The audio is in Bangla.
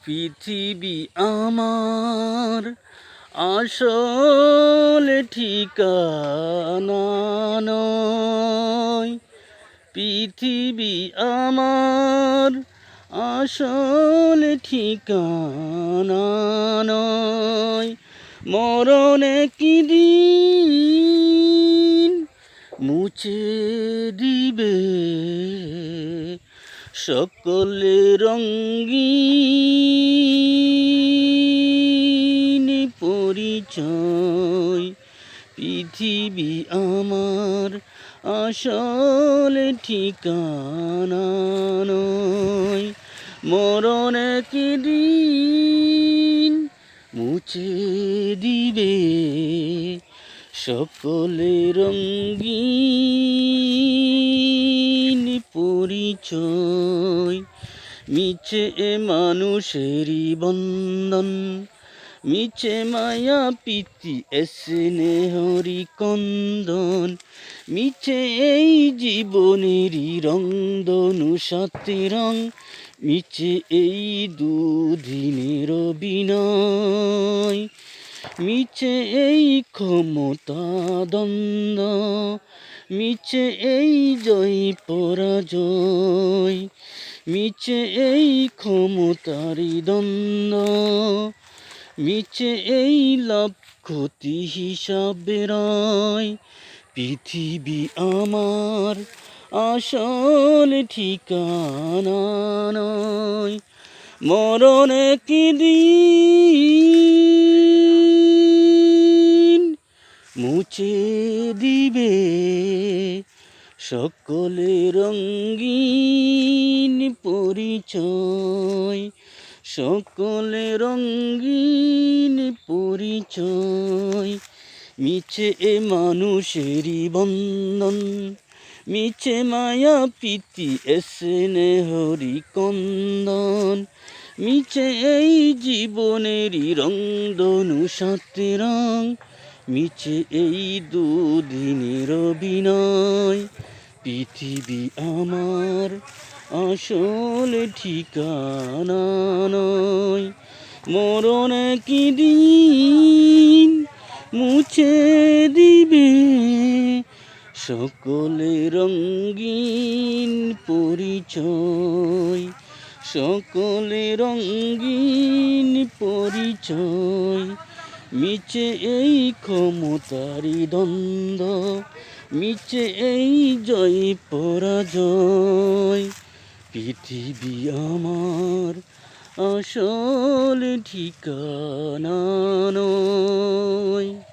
পৃথিবী আমার আসল ঠিকানা নয়। পৃথিবী আমার আসল ঠিকানা নয়। মরণে কি দিন মুছে দিবে সকলে রঙিন পরিচয়। পৃথিবী আমার আসল ঠিকানা নয়। মরণে কি দিন মুছে দিবে সকলে রঙিন পরিচয়। মিছে মানুষেরই বন্ধন, মিছে মায়া প্রীতি স্নেহরি কন্দন, মিছে এই জীবনেরই রংধনু সাথে রং, মিছে এই দুদিনের বিনয়, মিছে এই ক্ষমতা দ্বন্দ্ব, মিছে এই জয় পরাজয়, মিছে এই ক্ষমতারি দ্বন্দ্ব, মিছে এই লাভ ক্ষতি হিসাবে রয়। পৃথিবী আমার আসল ঠিকানা নয়। মরণে কি দিন মুছে দিবে সকলে রঙিন পরিচয়, সকলে রঙিন পরিচয়। মিছে মানুষেরই বন্ধন, মিছে মায়া প্রীতি স্নেহরি কন্দন, মিছে এই জীবনেরই রংধনু সাথে রং, মিছে এই দুদিনের বিনয়। পৃথিবী আমার আসল ঠিকানা নয়। মরণে কি দিন মুছে দিবে সকলে রঙিন পরিচয়, সকলে রঙিন পরিচয়। মিছে এই ক্ষমতারি দ্বন্দ্ব, মিছে এই জয় পরাজয়। পৃথিবী আমার আসল ঠিকানা নয়।